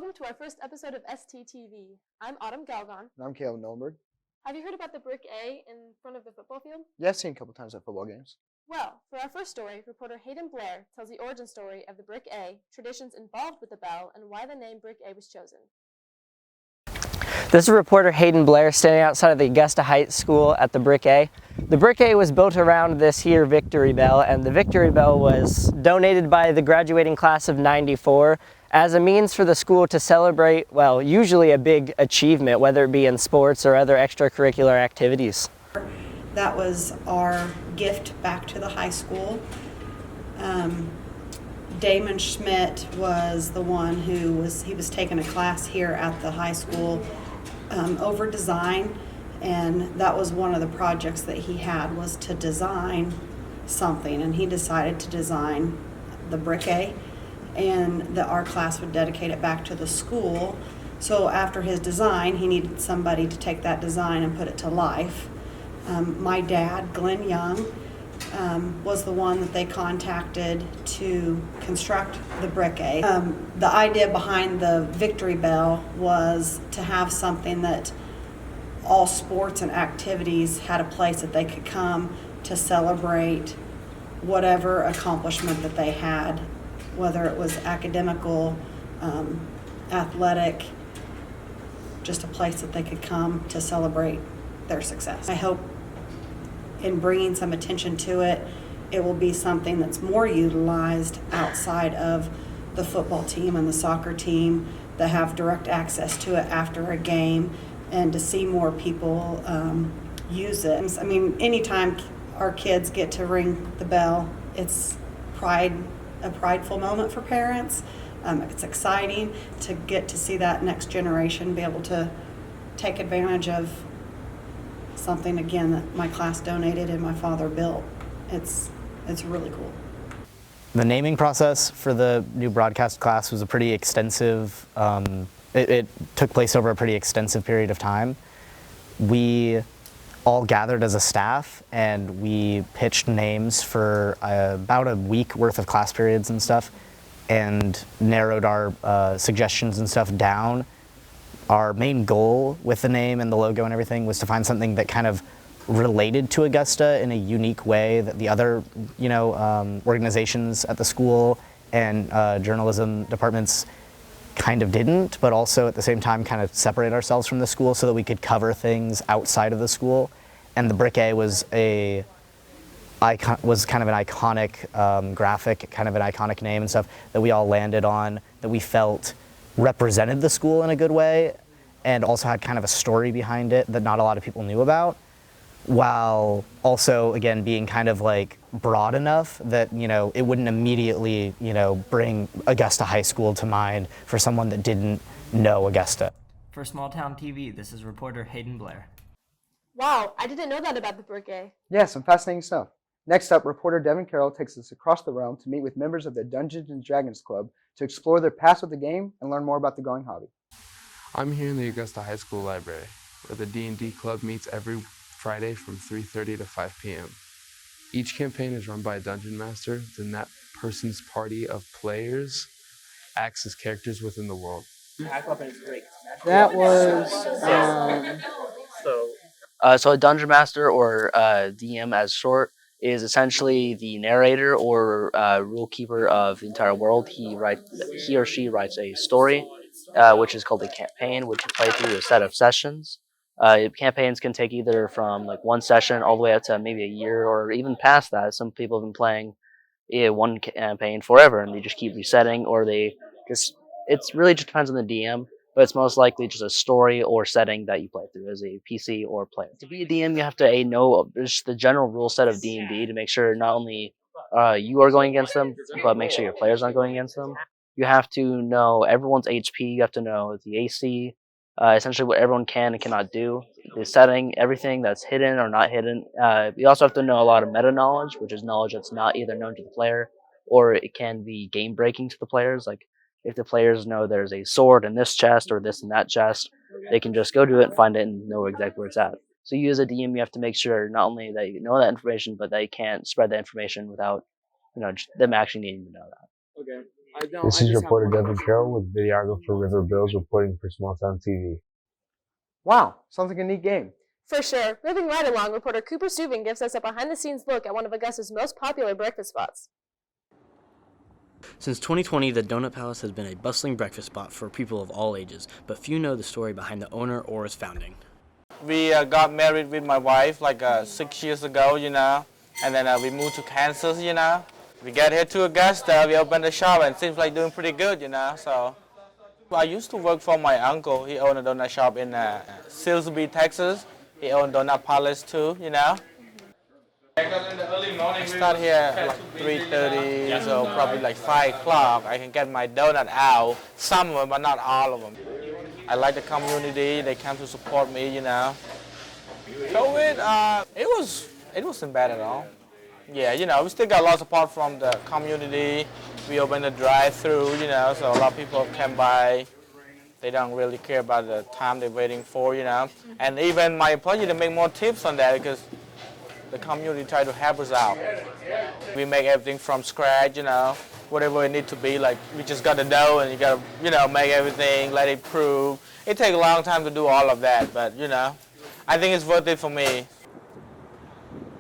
Welcome to our first episode of STTV. I'm Autumn Galgon. And I'm Caleb Nolberg. Have you heard about the brick A in front of the football field? Yeah, I've seen a couple times at football games. Well, for our first story, reporter Hayden Blair tells the origin story of the brick A, traditions involved with the bell, and why the name brick A was chosen. This is reporter Hayden Blair standing outside of the Augusta Heights School at the Brick A. The Brick A was built around this here Victory Bell, and the Victory Bell was donated by the graduating class of '94 as a means for the school to celebrate, well, usually a big achievement, whether it be in sports or other extracurricular activities. That was our gift back to the high school. Damon Schmidt was the one who was taking a class here at the high school over design, and that was one of the projects that he had, was to design something, and he decided to design the brick A, and that our class would dedicate it back to the school. So after his design, he needed somebody to take that design and put it to life. My dad, Glenn Young, was the one that they contacted to construct the brick A. The idea behind the Victory Bell was to have something that all sports and activities had a place that they could come to celebrate whatever accomplishment that they had, whether it was academical, athletic, just a place that they could come to celebrate their success. I hope in bringing some attention to it, it will be something that's more utilized outside of the football team and the soccer team that have direct access to it after a game, and to see more people use it. I mean, anytime our kids get to ring the bell, it's a prideful moment for parents. It's exciting to get to see that next generation be able to take advantage of something, again, that my class donated and my father built. It's really cool. The naming process for the new broadcast class was a pretty extensive, it took place over a pretty extensive period of time. We all gathered as a staff and we pitched names for about a week worth of class periods and stuff, and narrowed our suggestions and stuff down. Our main goal with the name and the logo and everything was to find something that kind of related to Augusta in a unique way that the other, organizations at the school and journalism departments kind of didn't, but also at the same time kind of separate ourselves from the school so that we could cover things outside of the school. And the Brick A was kind of an iconic graphic, kind of an iconic name and stuff that we all landed on, that we felt represented the school in a good way, and also had kind of a story behind it that not a lot of people knew about, while also, again, being kind of like broad enough that, it wouldn't immediately, bring Augusta High School to mind for someone that didn't know Augusta. For Small Town TV, this is reporter Hayden Blair. Wow, I didn't know that about the brick A. Yeah, some fascinating stuff. Next up, reporter Devin Carroll takes us across the realm to meet with members of the Dungeons & Dragons Club to explore their past with the game and learn more about the growing hobby. I'm here in the Augusta High School Library, where the D&D Club meets every Friday from 3:30 to 5 p.m. Each campaign is run by a dungeon master, then that person's party of players acts as characters within the world. That was... So a dungeon master, or DM as short, is essentially the narrator or rule keeper of the entire world. He or she writes a story, which is called a campaign, which you play through a set of sessions. Campaigns can take either from like one session all the way up to maybe a year, or even past that. Some people have been playing one campaign forever, and they just keep resetting, or it really just depends on the DM. But it's most likely just a story or setting that you play through as a PC or player. To be a DM, you have to know just the general rule set of D&D to make sure not only you are going against them, but make sure your players aren't going against them. You have to know everyone's HP. You have to know the AC, essentially what everyone can and cannot do, the setting, everything that's hidden or not hidden. You also have to know a lot of meta knowledge, which is knowledge that's not either known to the player or it can be game breaking to the players. Like, if the players know there's a sword in this chest or this in that chest, they can just go to it and find it and know exactly where it's at. So you as a DM, you have to make sure not only that you know that information, but that you can't spread that information without, just them actually needing to know that. Okay. This is reporter Devin Carroll with videographer River Bills reporting for Small Town TV. Wow, sounds like a neat game. For sure. Moving right along, reporter Cooper Steuben gives us a behind-the-scenes look at one of Augusta's most popular breakfast spots. Since 2020, the Donut Palace has been a bustling breakfast spot for people of all ages, but few know the story behind the owner or its founding. We got married with my wife like 6 years ago, and then we moved to Kansas, We got here to Augusta, we opened a shop, and it seems like doing pretty good, so. I used to work for my uncle. He owned a donut shop in Silsbee, Texas. He owned Donut Palace too, I start here at like 3:30, so probably like 5 o'clock. I can get my donut out, some of them, but not all of them. I like the community. They come to support me, COVID, it wasn't bad at all. Yeah, we still got a lot of support from the community. We opened a drive-through, so a lot of people come by. They don't really care about the time they're waiting for, And even my employees, they make more tips on that because the community try to help us out. We make everything from scratch, whatever it needs to be. Like, we just got the dough and you got to, make everything, let it prove. It takes a long time to do all of that, but, I think it's worth it for me.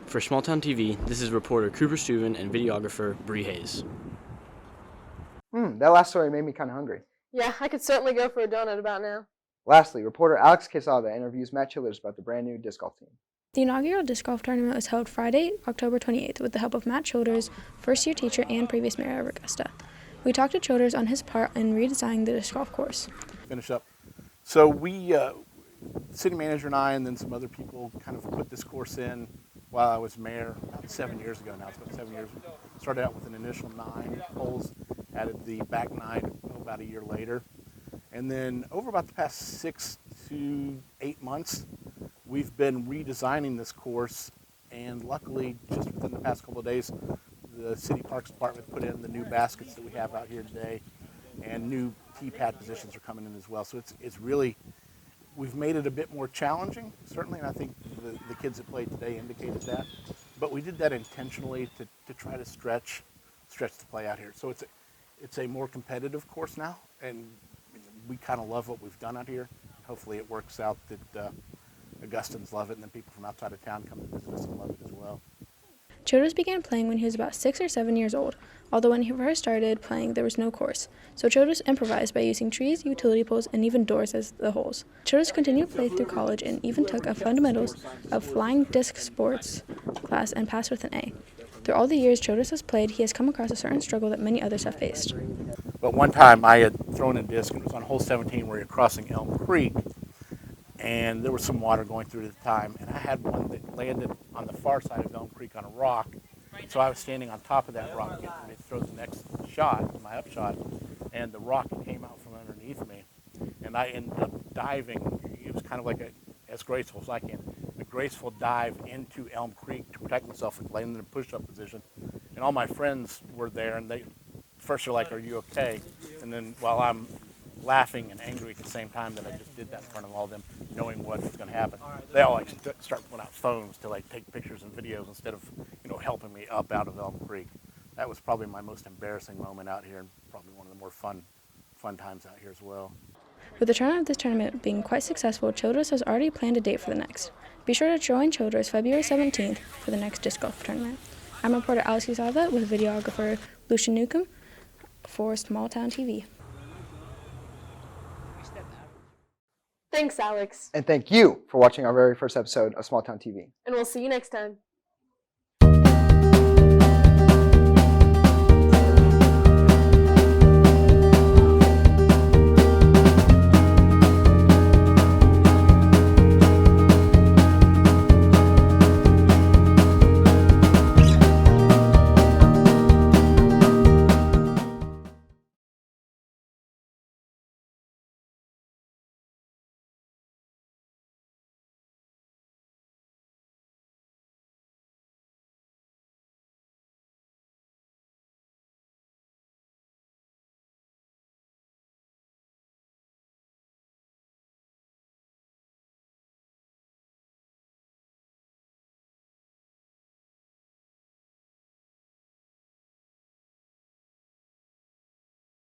For Small Town TV, this is reporter Cooper Steuben and videographer Bree Hayes. That last story made me kind of hungry. Yeah, I could certainly go for a donut about now. Lastly, reporter Alex Quesada interviews Matt Childers about the brand new disc golf team. The inaugural disc golf tournament was held Friday, October 28th, with the help of Matt Childers, first-year teacher and previous mayor of Augusta. We talked to Childers on his part in redesigning the disc golf course. Finish up. So we, city manager and I, and then some other people kind of put this course in while I was mayor about 7 years ago now. It's about 7 years. Started out with an initial 9 holes, added the back 9 about a year later. And then over about the past 6 to 8 months, we've been redesigning this course, and luckily, just within the past couple of days, the City Parks Department put in the new baskets that we have out here today, and new tee pad positions are coming in as well. So it's really, we've made it a bit more challenging, certainly, and I think the kids that played today indicated that. But we did that intentionally to try to stretch the play out here. So it's a more competitive course now, and we kind of love what we've done out here. Hopefully it works out that Augustans love it, and then people from outside of town come to visit us and love it as well. Childers began playing when he was about 6 or 7 years old, although when he first started playing there was no course. So Childers improvised by using trees, utility poles, and even doors as the holes. Childers continued to play through college and even took a fundamentals of flying disc sports class and passed with an A. Through all the years Childers has played, he has come across a certain struggle that many others have faced. But one time I had thrown a disc, and it was on hole 17 where you're crossing Elm Creek, and there was some water going through at the time, and I had one that landed on the far side of Elm Creek on a rock. So I was standing on top of that rock getting ready to throw the next shot, my upshot, and the rock came out from underneath me, and I ended up diving. It was kind of like as graceful as I can, a graceful dive into Elm Creek to protect myself and land in a push-up position. And all my friends were there, and they first are like, "Are you okay?" And then while I'm laughing and angry at the same time that I just did that in front of all of them, knowing what was going to happen, they all start pulling out phones to take pictures and videos instead of helping me up out of Elm Creek. That was probably my most embarrassing moment out here, and probably one of the more fun times out here as well. With the turnout of this tournament being quite successful, Childers has already planned a date for the next. Be sure to join Childers February 17th for the next disc golf tournament. I'm reporter Alex Quesada with videographer Lucian Newcomb for Small Town TV. Thanks, Alex. And thank you for watching our very first episode of Small Town TV. And we'll see you next time.